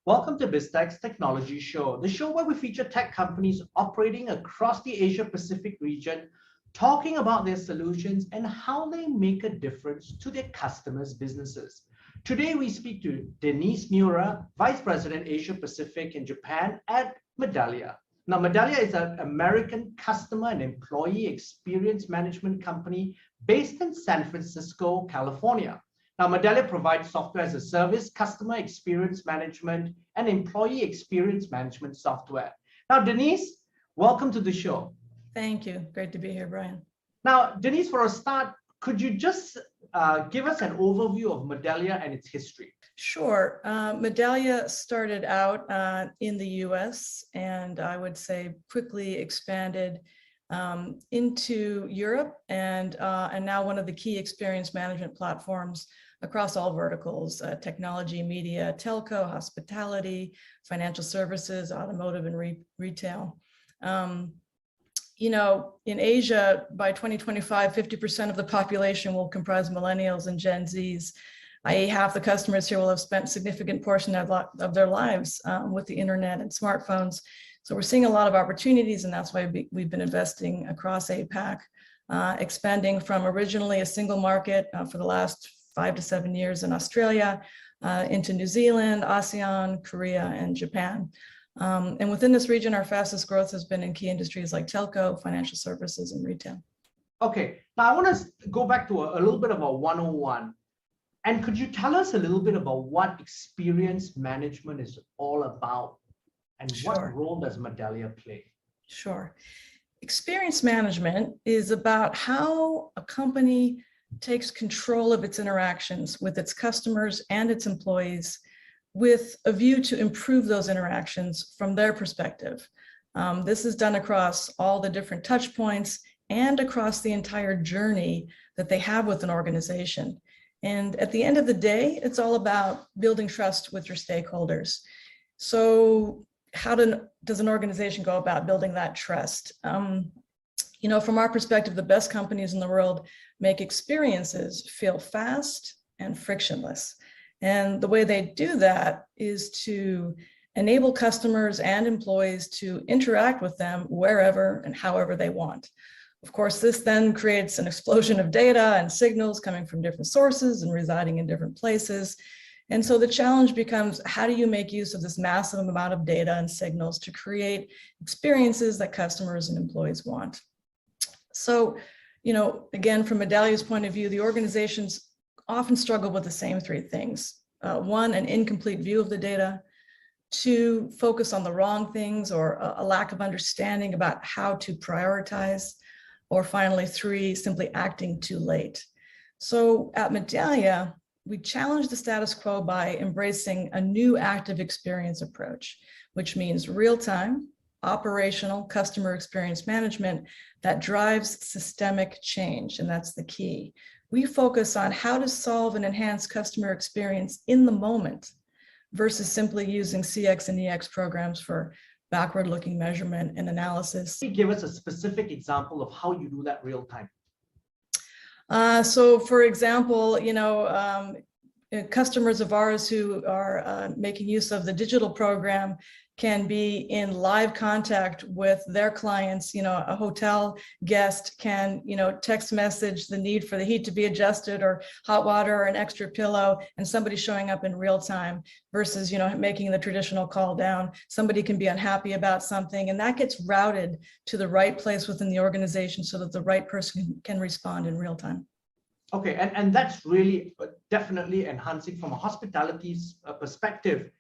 Welcome to Biztech's Technology Show, the show where we feature tech companies operating across the Asia-Pacific region, talking about their solutions and how they make a difference to their customers' businesses. Today, we speak to Denise Miura, Vice President Asia-Pacific in Japan at Medallia. Now, Medallia is an American customer and employee experience management company based in San Francisco, California. Now, Medallia provides software as a service, customer experience management, and employee experience management software. Now, Denise, welcome to the show. Thank you. Great to be here, Brian. Now, Denise, for a start, could you just give us an overview of Medallia and its history? Sure. Medallia started out in the US and I would say quickly expanded into Europe and now one of the key experience management platforms across all verticals, technology, media, telco, hospitality, financial services, automotive, and retail. You know, in Asia, by 2025, 50% of the population will comprise millennials and Gen Zs, i.e. half the customers here will have spent a significant portion of their lives with the internet and smartphones. So we're seeing a lot of opportunities, and that's why we've been investing across APAC, expanding from originally a single market for the last 5 to 7 years in Australia, into New Zealand, ASEAN, Korea, and Japan. And within this region, our fastest growth has been in key industries like telco, financial services, and retail. Okay, now I want to go back to a little bit of a 101. And could you tell us a little bit about what experience management is all about and what role does Medallia play? Sure. Experience management is about how a company takes control of its interactions with its customers and its employees with a view to improve those interactions from their perspective. This is done across all the different touch points and across the entire journey that they have with an organization. And at the end of the day, it's all about building trust with your stakeholders. So how does an organization go about building that trust? You know, from our perspective, the best companies in the world make experiences feel fast and frictionless. And the way they do that is to enable customers and employees to interact with them wherever and however they want. Of course, this then creates an explosion of data and signals coming from different sources and residing in different places. And so the challenge becomes, how do you make use of this massive amount of data and signals to create experiences that customers and employees want? So, you know, again, from Medallia's point of view, the organizations often struggle with the same three things. One, an incomplete view of the data. Two, focus on the wrong things or a lack of understanding about how to prioritize. Or finally, three, simply acting too late. So at Medallia, we challenge the status quo by embracing a new active experience approach, which means real-time, operational customer experience management that drives systemic change, and that's the key. We focus on how to solve and enhance customer experience in the moment versus simply using CX and EX programs for backward-looking measurement and analysis. Can you give us a specific example of how you do that real time? So for example, you know, customers of ours who are making use of the digital program can be in live contact with their clients. You know, a hotel guest can, you know, text message the need for the heat to be adjusted or hot water or an extra pillow, and somebody showing up in real time versus, you know, making the traditional call down. Somebody can be unhappy about something, and that gets routed to the right place within the organization so that the right person can respond in real time. Okay, and that's really definitely enhancing from a hospitality perspective,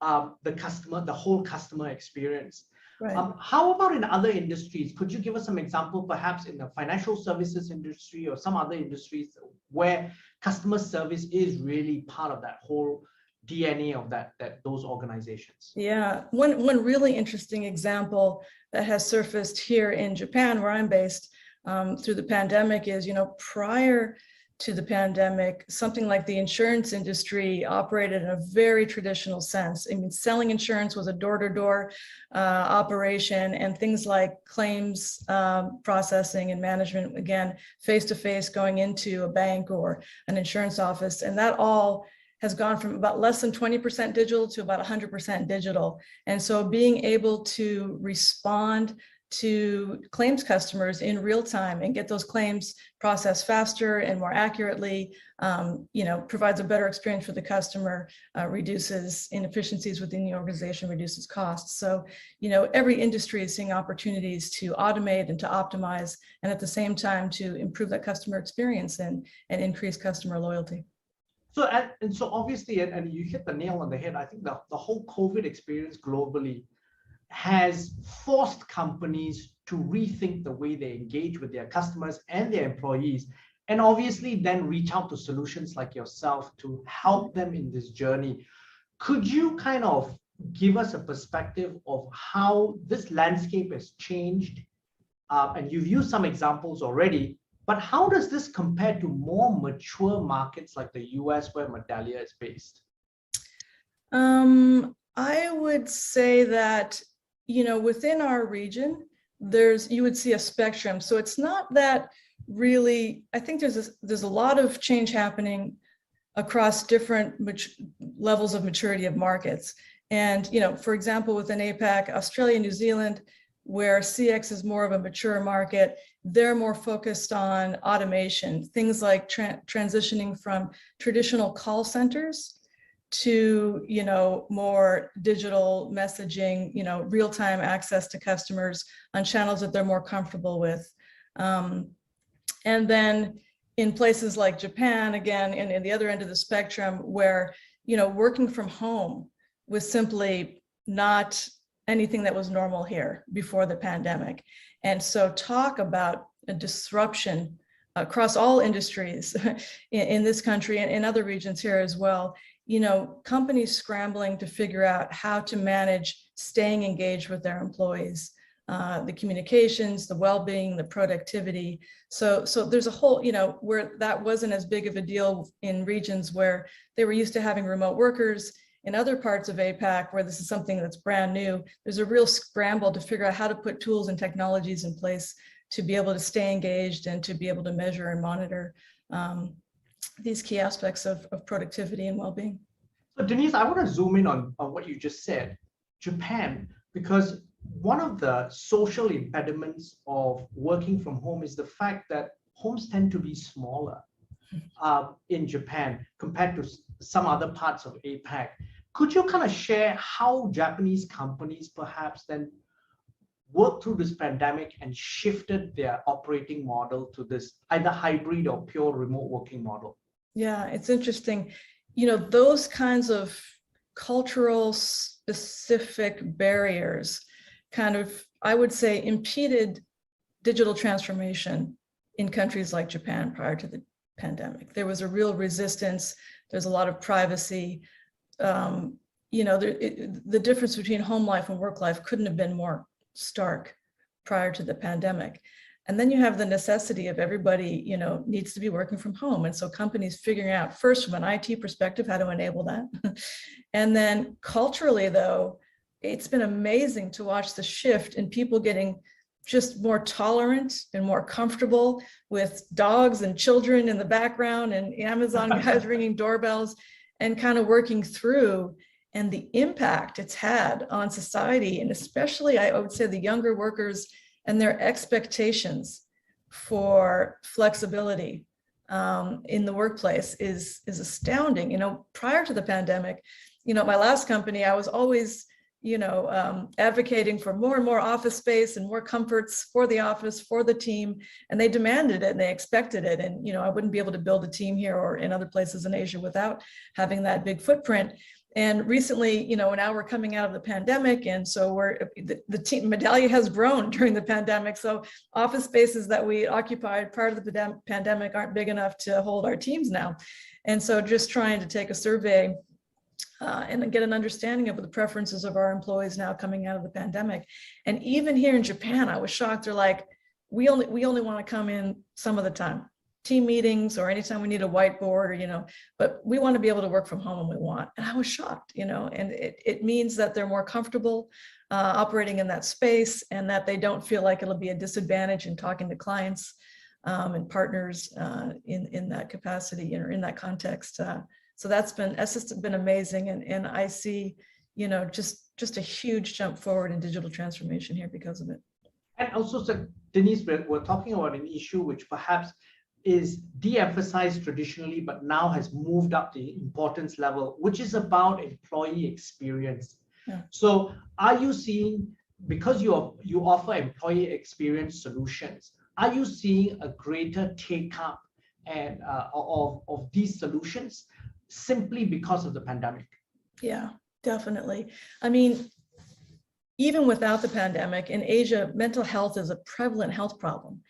the whole customer experience. Right. How about in other industries? Could you give us some example, perhaps in the financial services industry or some other industries where customer service is really part of that whole DNA of those organizations? Yeah, one really interesting example that has surfaced here in Japan, where I'm based, through the pandemic is, you know, prior to the pandemic, something like the insurance industry operated in a very traditional sense. I mean, selling insurance was a door-to-door operation, and things like claims processing and management, again, face-to-face going into a bank or an insurance office. And that all has gone from about less than 20% digital to about 100% digital. And so being able to respond to claims customers in real time and get those claims processed faster and more accurately, provides a better experience for the customer, reduces inefficiencies within the organization, reduces costs. So, every industry is seeing opportunities to automate and to optimize, and at the same time to improve that customer experience and increase customer loyalty. So, and so obviously, and you hit the nail on the head, I think the whole COVID experience globally has forced companies to rethink the way they engage with their customers and their employees, and obviously then reach out to solutions like yourself to help them in this journey. Could you kind of give us a perspective of how this landscape has changed? And you've used some examples already, but how does this compare to more mature markets like the US where Medallia is based? I would say that within our region, you would see a spectrum. So it's not that really, I think there's a lot of change happening across different levels of maturity of markets. And, for example, within APAC, Australia, New Zealand, where CX is more of a mature market, they're more focused on automation, things like transitioning from traditional call centers to more digital messaging, real-time access to customers on channels that they're more comfortable with. And then in places like Japan, again, and in the other end of the spectrum, where working from home was simply not anything that was normal here before the pandemic. And so talk about a disruption across all industries in this country and in other regions here as well. Companies scrambling to figure out how to manage staying engaged with their employees, the communications, the well-being, the productivity. So there's a whole, where that wasn't as big of a deal in regions where they were used to having remote workers. In other parts of APAC, where this is something that's brand new, there's a real scramble to figure out how to put tools and technologies in place to be able to stay engaged and to be able to measure and monitor these key aspects of productivity and well-being. So Denise, I want to zoom in on what you just said, Japan, because one of the social impediments of working from home is the fact that homes tend to be smaller in Japan compared to some other parts of APAC. Could you kind of share how Japanese companies perhaps then worked through this pandemic and shifted their operating model to this either hybrid or pure remote working model? Yeah, it's interesting. Those kinds of cultural specific barriers kind of, I would say, impeded digital transformation in countries like Japan prior to the pandemic. There was a real resistance. There's a lot of privacy. The difference between home life and work life couldn't have been more stark prior to the pandemic. And then you have the necessity of everybody, needs to be working from home. And so companies figuring out first from an IT perspective, how to enable that. And then culturally though, it's been amazing to watch the shift in people getting just more tolerant and more comfortable with dogs and children in the background and Amazon guys ringing doorbells and kind of working through, and the impact it's had on society, and especially I would say the younger workers and their expectations for flexibility in the workplace is astounding. Prior to the pandemic, my last company, I was always advocating for more and more office space and more comforts for the office, for the team, and they demanded it and they expected it. And, I wouldn't be able to build a team here or in other places in Asia without having that big footprint. And recently, now we're coming out of the pandemic. And so the team, Medallia has grown during the pandemic. So office spaces that we occupied prior to the pandemic aren't big enough to hold our teams now. And so just trying to take a survey and get an understanding of the preferences of our employees now coming out of the pandemic. And even here in Japan, I was shocked. They're like, we only want to come in some of the time, team meetings or anytime we need a whiteboard or, but we want to be able to work from home when we want. And I was shocked, and it means that they're more comfortable operating in that space and that they don't feel like it'll be a disadvantage in talking to clients and partners in that capacity or in that context So that's just been amazing. And I see, just a huge jump forward in digital transformation here because of it. And also, so Denise, we're talking about an issue which perhaps is de-emphasized traditionally, but now has moved up the importance level, which is about employee experience. Yeah. So are you seeing, because you offer employee experience solutions, are you seeing a greater take-up and of these solutions simply because of the pandemic? Yeah, definitely. I mean, even without the pandemic, in Asia, mental health is a prevalent health problem.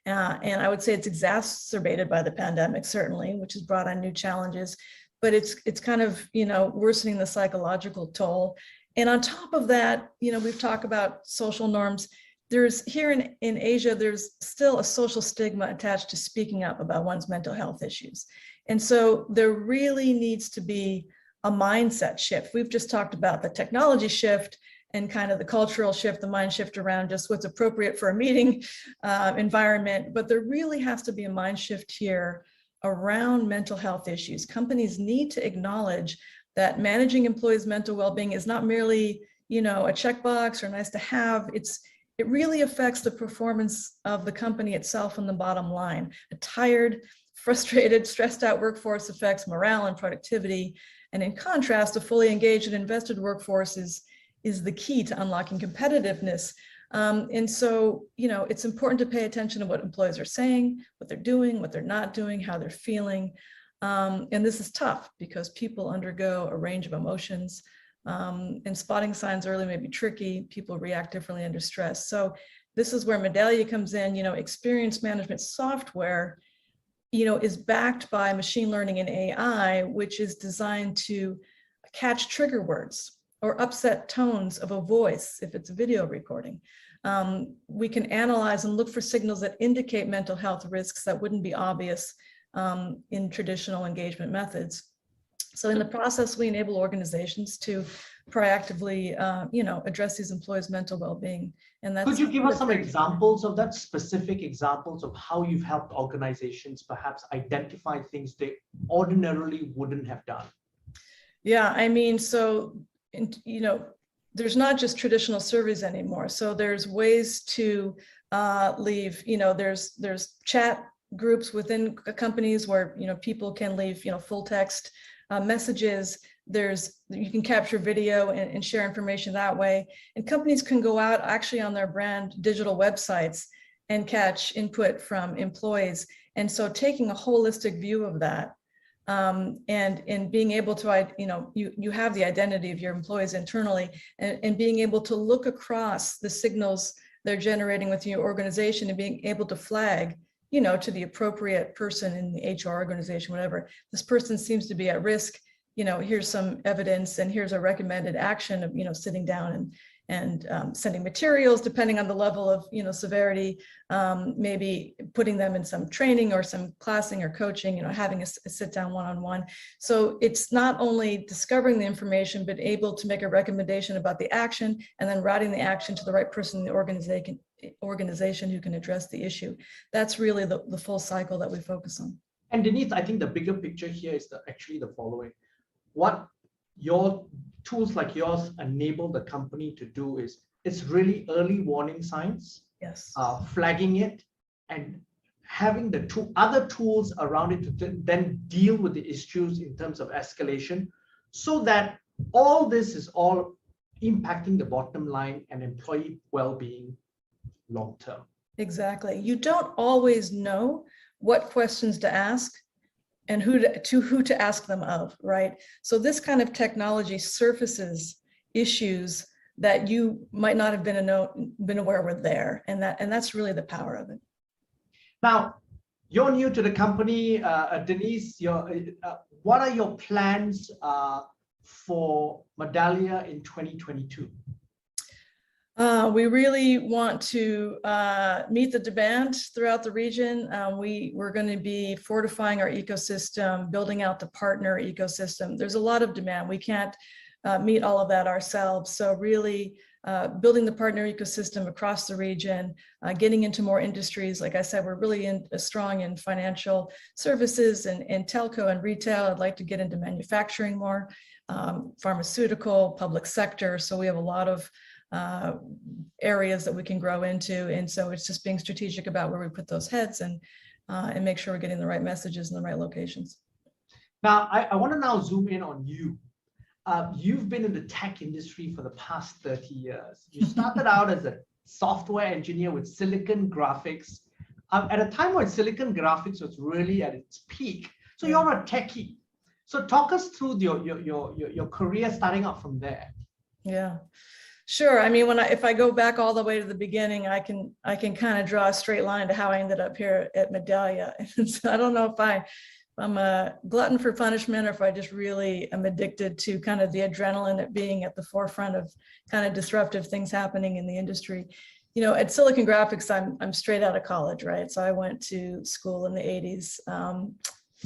And I would say it's exacerbated by the pandemic, certainly, which has brought on new challenges, but it's kind of, worsening the psychological toll. And on top of that, we've talked about social norms. There's here in Asia, there's still a social stigma attached to speaking up about one's mental health issues. And so there really needs to be a mindset shift. We've just talked about the technology shift and kind of the cultural shift, the mind shift around just what's appropriate for a meeting environment. But there really has to be a mind shift here around mental health issues. Companies need to acknowledge that managing employees' mental well-being is not merely, a checkbox or nice to have. It really affects the performance of the company itself and the bottom line. A tired, frustrated, stressed out workforce affects morale and productivity. And in contrast, a fully engaged and invested workforce is the key to unlocking competitiveness. And so, it's important to pay attention to what employees are saying, what they're doing, what they're not doing, how they're feeling. And this is tough because people undergo a range of emotions, and spotting signs early may be tricky. People react differently under stress. So this is where Medallia comes in. Experience management software, is backed by machine learning and AI, which is designed to catch trigger words or upset tones of a voice if it's a video recording. We can analyze and look for signals that indicate mental health risks that wouldn't be obvious in traditional engagement methods. So in the process, we enable organizations to proactively, address these employees' mental well-being. And that's— Could you give us some examples of that, specific examples of how you've helped organizations perhaps identify things they ordinarily wouldn't have done? Yeah, I mean, so, there's not just traditional surveys anymore. So there's ways to leave, there's chat groups within companies where, people can leave, full text messages. You can capture video and share information that way. And companies can go out actually on their brand digital websites and catch input from employees. And so taking a holistic view of that, and being able to, you have the identity of your employees internally, and being able to look across the signals they're generating with your organization and being able to flag, to the appropriate person in the HR organization, whatever, this person seems to be at risk. Here's some evidence and here's a recommended action of, sitting down and sending materials depending on the level of, severity, maybe putting them in some training or some classing or coaching, having a sit down one-on-one. So it's not only discovering the information, but able to make a recommendation about the action and then routing the action to the right person in the organization who can address the issue. That's really the full cycle that we focus on. And Denise, I think the bigger picture here is actually the following. What your tools like yours enable the company to do is, it's really early warning signs, yes, flagging it, and having the other tools around it to then deal with the issues in terms of escalation, so that all this is all impacting the bottom line and employee well-being long term. Exactly. You don't always know what questions to ask and who to ask them of, right? So this kind of technology surfaces issues that you might not have been aware were there, and that's really the power of it. Now, you're new to the company, Denise. What are your plans for Medallia in 2022? We really want to meet the demand throughout the region. We're going to be fortifying our ecosystem, building out the partner ecosystem. There's a lot of demand. We can't meet all of that ourselves. So really building the partner ecosystem across the region, getting into more industries. Like I said, we're really strong in financial services and telco and retail. I'd like to get into manufacturing more, pharmaceutical, public sector. So we have a lot of areas that we can grow into. And so it's just being strategic about where we put those heads and make sure we're getting the right messages in the right locations. Now, I want to now zoom in on you. You've been in the tech industry for the past 30 years. You started out as a software engineer with Silicon Graphics at a time when Silicon Graphics was really at its peak. So you're a techie. So talk us through your career starting out from there. Yeah, sure. I mean, if I go back all the way to the beginning, I can kind of draw a straight line to how I ended up here at Medallia. And so I don't know if I'm a glutton for punishment or if I just really am addicted to kind of the adrenaline at being at the forefront of kind of disruptive things happening in the industry. You know, at Silicon Graphics, I'm straight out of college, right? So I went to school in the 80s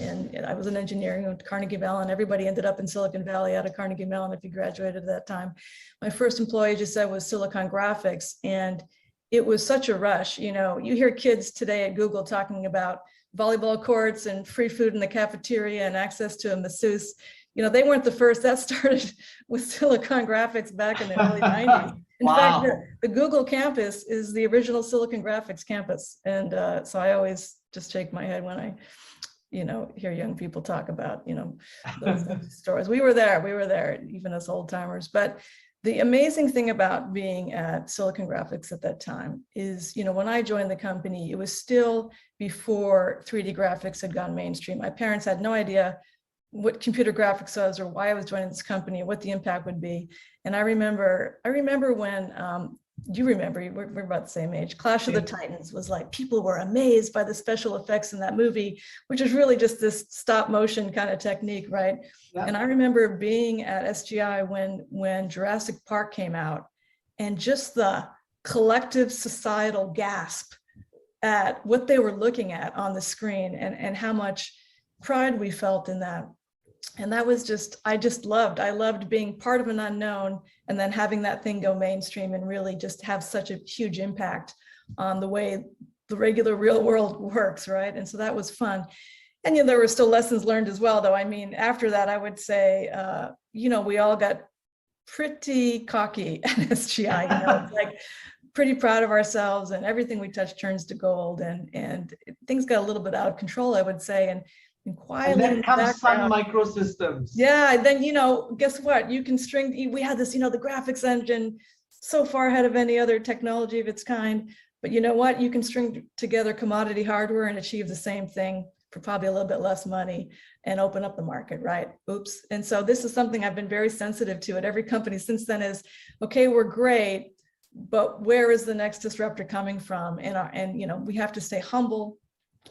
and I was an engineer, went to Carnegie Mellon. Everybody ended up in Silicon Valley out of Carnegie Mellon if you graduated at that time. My first employee, just said, was Silicon Graphics. And it was such a rush. You know, you hear kids today at Google talking about volleyball courts and free food in the cafeteria and access to a masseuse. You know, they weren't the first. That started with Silicon Graphics back in the early 90s. In fact, the Google campus is the original Silicon Graphics campus. And so I always just shake my head when I, you know, hear young people talk about, you know, those stories. We were there, even as old timers. But the amazing thing about being at Silicon Graphics at that time is, you know, when I joined the company, it was still before 3D graphics had gone mainstream. My parents had no idea what computer graphics was or why I was joining this company and what the impact would be. And I remember when, you remember, we're about the same age, Clash of the Titans was like, people were amazed by the special effects in that movie, which is really just this stop motion kind of technique, right? Yeah. And I remember being at SGI when Jurassic Park came out and just the collective societal gasp at what they were looking at on the screen and how much pride we felt in that. And that was just, I loved being part of an unknown and then having that thing go mainstream and really just have such a huge impact on the way the regular real world works, right? And so that was fun. And you know, there were still lessons learned as well, though. I mean, after that, I would say, you know, we all got pretty cocky at SGI, you know, it's like pretty proud of ourselves and everything we touch turns to gold and things got a little bit out of control, I would say. And quietly, and then comes Sun Microsystems. Yeah, and then, you know, guess what? You can we had this, you know, the graphics engine so far ahead of any other technology of its kind. But you know what? You can string together commodity hardware and achieve the same thing for probably a little bit less money and open up the market, right? Oops. And so this is something I've been very sensitive to at every company since then is, okay, we're great, but where is the next disruptor coming from? And you know, we have to stay humble.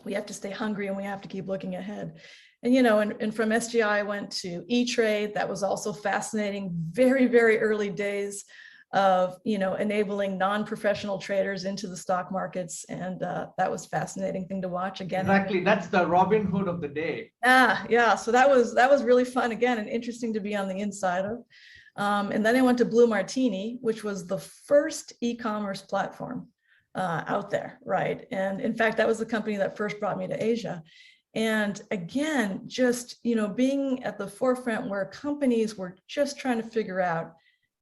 We have to stay hungry and we have to keep looking ahead. And, you know, and from SGI, I went to E-Trade. That was also fascinating, very, very early days of, you know, enabling non-professional traders into the stock markets. And that was a fascinating thing to watch again. Exactly. That's the Robin Hood of the day. Yeah. So that was really fun again and interesting to be on the inside of. And then I went to Blue Martini, which was the first e-commerce platform out there, right? And in fact, that was the company that first brought me to Asia. And again, just, you know, being at the forefront where companies were just trying to figure out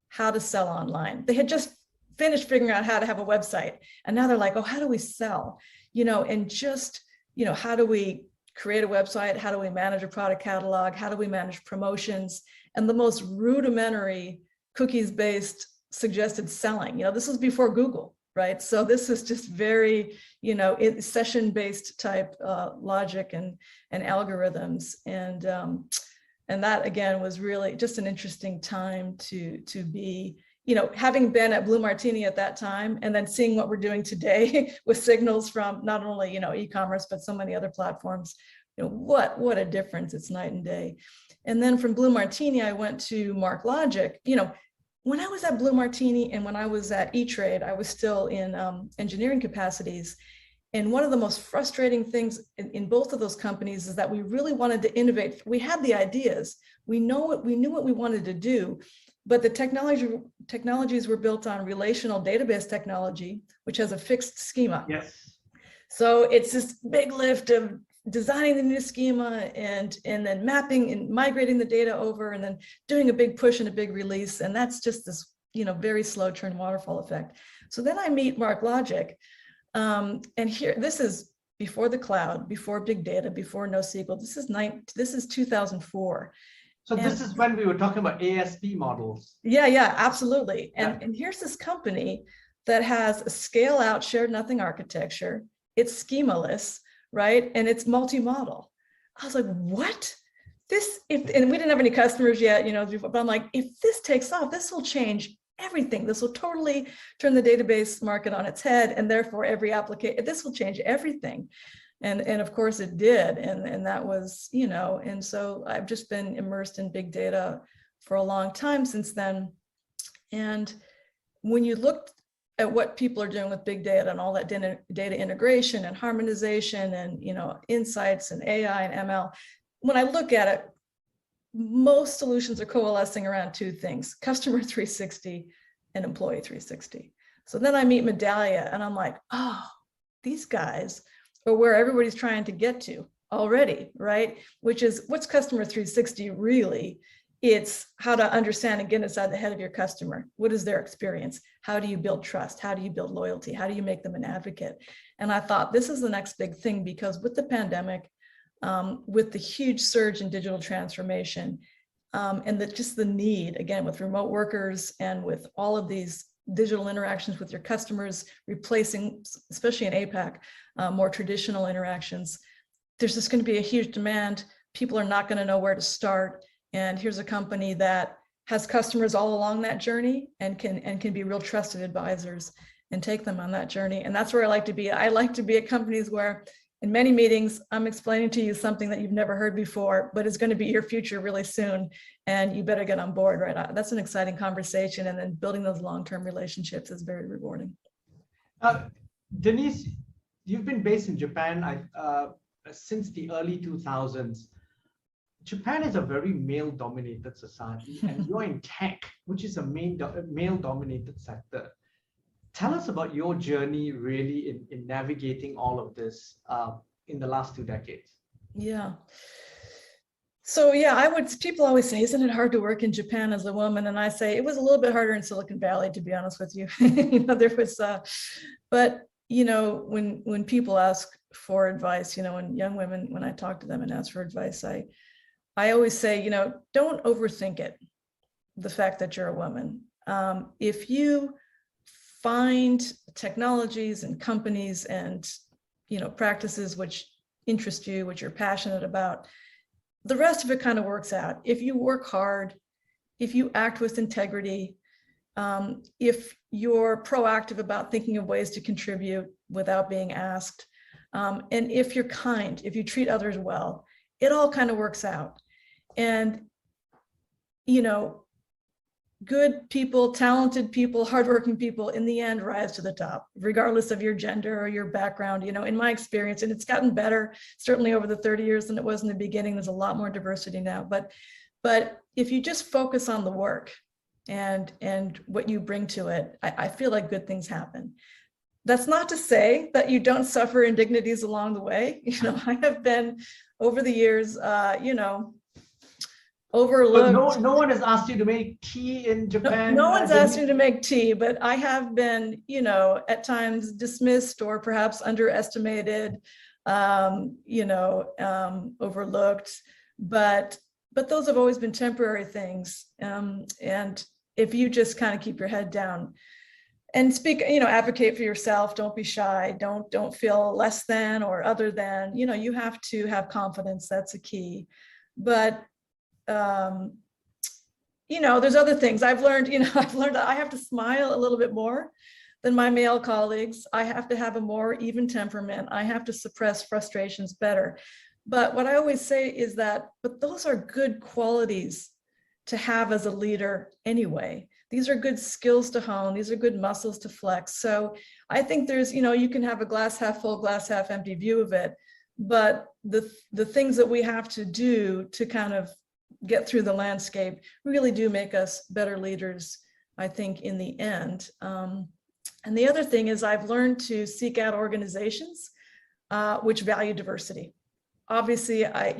how to sell online. They had just finished figuring out how to have a website. And now they're like, oh, how do we sell? You know, and just, you know, how do we create a website? How do we manage a product catalog? How do we manage promotions? And the most rudimentary cookies-based suggested selling. You know, this was before Google. Right. So this is just very, you know, session-based type logic and algorithms. And that, again, was really just an interesting time to be, you know, having been at Blue Martini at that time and then seeing what we're doing today with signals from not only, you know, e-commerce, but so many other platforms. You know, what a difference. It's night and day. And then from Blue Martini, I went to MarkLogic. You know, when I was at Blue Martini and when I was at E-Trade, I was still in engineering capacities. And one of the most frustrating things in both of those companies is that we really wanted to innovate. We had the ideas. We knew what we wanted to do, but the technologies were built on relational database technology, which has a fixed schema. Yes. So it's this big lift of designing the new schema and then mapping and migrating the data over and then doing a big push and a big release. And that's just this, very slow turn waterfall effect. So then I meet Mark Logic. And here, this is before the cloud, before big data, before NoSQL. This is 2004. So this is when we were talking about ASP models. Yeah, absolutely. And here's this company that has a scale out shared nothing architecture. It's schemaless, right? And it's multi-model. I was like, what? And we didn't have any customers yet, but I'm like, if this takes off, this will change everything. This will totally turn the database market on its head. And therefore every application, this will change everything. And of course it did. And that was, and so I've just been immersed in big data for a long time since then. And when you look at what people are doing with big data and all that data integration and harmonization and, insights and AI and ML, when I look at it, most solutions are coalescing around two things: customer 360 and employee 360. So then I meet Medallia and I'm like, oh, these guys are where everybody's trying to get to already, right? Which is, what's customer 360 really? It's how to understand and get inside the head of your customer. What is their experience? How do you build trust? How do you build loyalty? How do you make them an advocate? And I thought this is the next big thing, because with the pandemic, with the huge surge in digital transformation, and just the need, again, with remote workers and with all of these digital interactions with your customers, replacing, especially in APAC, more traditional interactions, there's just going to be a huge demand. People are not going to know where to start. And here's a company that has customers all along that journey and can be real trusted advisors and take them on that journey. And that's where I like to be. I like to be at companies where in many meetings, I'm explaining to you something that you've never heard before, but it's going to be your future really soon. And you better get on board, right? That's an exciting conversation. And then building those long-term relationships is very rewarding. Denise, you've been based in Japan since the early 2000s. Japan is a very male-dominated society, and you're in tech, which is a male-dominated sector. Tell us about your journey really in navigating all of this in the last 2 decades. Yeah. So yeah, people always say, isn't it hard to work in Japan as a woman? And I say, it was a little bit harder in Silicon Valley, to be honest with you. There was, but when people ask for advice, when young women, when I talk to them and ask for advice, I always say, don't overthink it, the fact that you're a woman. If you find technologies and companies and, practices which interest you, which you're passionate about, the rest of it kind of works out. If you work hard, if you act with integrity, if you're proactive about thinking of ways to contribute without being asked, and if you're kind, if you treat others well, it all kind of works out. And, good people, talented people, hardworking people in the end rise to the top, regardless of your gender or your background, in my experience. And it's gotten better, certainly over the 30 years than it was in the beginning. There's a lot more diversity now. But if you just focus on the work and what you bring to it, I feel like good things happen. That's not to say that you don't suffer indignities along the way. I have been over the years, overlooked. So no one has asked you to make tea in Japan. No one's asked you to make tea, but I have been, at times dismissed or perhaps underestimated, overlooked. But those have always been temporary things. And if you just kind of keep your head down and speak, advocate for yourself, don't be shy, don't feel less than or other than, you have to have confidence. That's a key. But there's other things I've learned, that I have to smile a little bit more than my male colleagues. I have to have a more even temperament. I have to suppress frustrations better. But what I always say is but those are good qualities to have as a leader anyway. These are good skills to hone. These are good muscles to flex. So I think there's, you can have a glass half full, glass half empty view of it, but the things that we have to do to kind of get through the landscape really do make us better leaders, I think, in the end. And the other thing is I've learned to seek out organizations which value diversity. Obviously, I've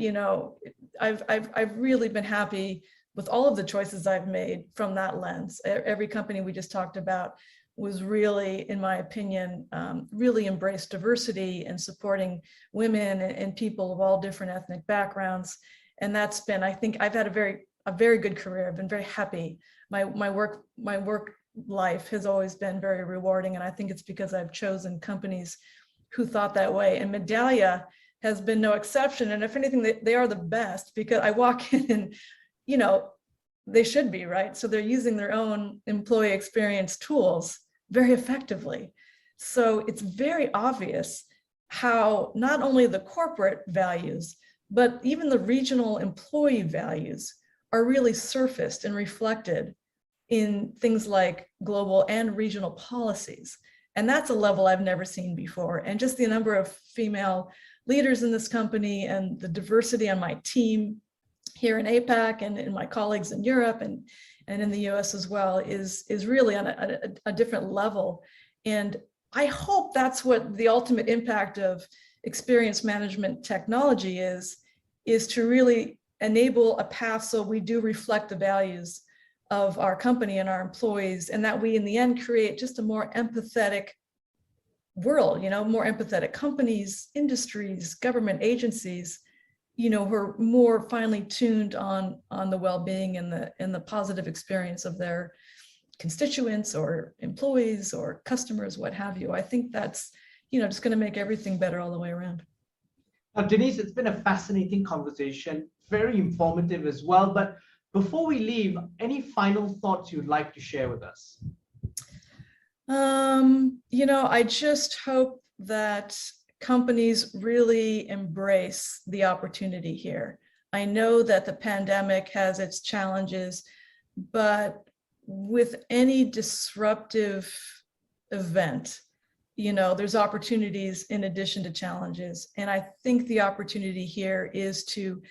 really been happy with all of the choices I've made from that lens. Every company we just talked about was really, in my opinion, really embraced diversity and supporting women and people of all different ethnic backgrounds. And that's been, I think I've had a very good career. I've been very happy. My work life has always been very rewarding. And I think it's because I've chosen companies who thought that way. And Medallia has been no exception. And if anything, they are the best, because I walk in and, they should be, right? So they're using their own employee experience tools very effectively. So it's very obvious how not only the corporate values, but even the regional employee values are really surfaced and reflected in things like global and regional policies. And that's a level I've never seen before. And just the number of female leaders in this company and the diversity on my team here in APAC and in my colleagues in Europe and in the US as well is really on a different level. And I hope that's what the ultimate impact of experience management technology is to really enable a path so we do reflect the values of our company and our employees, and that we in the end create just a more empathetic world, more empathetic companies, industries, government agencies, who are more finely tuned on the well-being and the positive experience of their constituents or employees or customers, what have you. I think that's, just going to make everything better all the way around. Now, Denise, it's been a fascinating conversation, very informative as well. But before we leave, any final thoughts you'd like to share with us? I just hope that companies really embrace the opportunity here. I know that the pandemic has its challenges, but with any disruptive event, there's opportunities in addition to challenges. And I think the opportunity here is to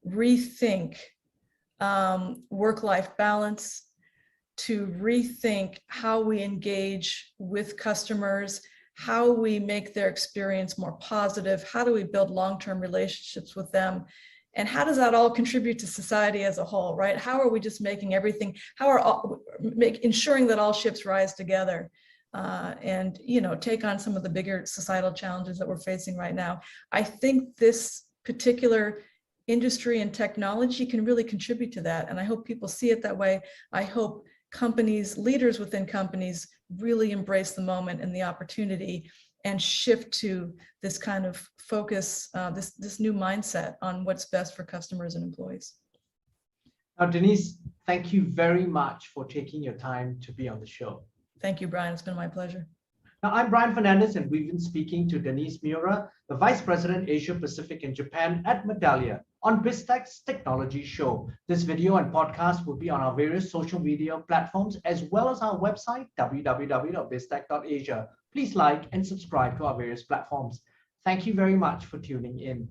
rethink work-life balance, to rethink how we engage with customers, how we make their experience more positive, how do we build long-term relationships with them, and how does that all contribute to society as a whole, right? How are we just making everything, ensuring that all ships rise together and take on some of the bigger societal challenges that we're facing right now. I think this particular industry and technology can really contribute to that. And I hope people see it that way. I hope companies, leaders within companies really embrace the moment and the opportunity and shift to this kind of focus, this new mindset on what's best for customers and employees. Now, Denise, thank you very much for taking your time to be on the show. Thank you, Brian. It's been my pleasure. Now, I'm Brian Fernandez, and we've been speaking to Denise Miura, the Vice President, Asia Pacific and Japan at Medallia, on Biztech's Technology Show. This video and podcast will be on our various social media platforms, as well as our website, www.biztech.asia. Please like and subscribe to our various platforms. Thank you very much for tuning in.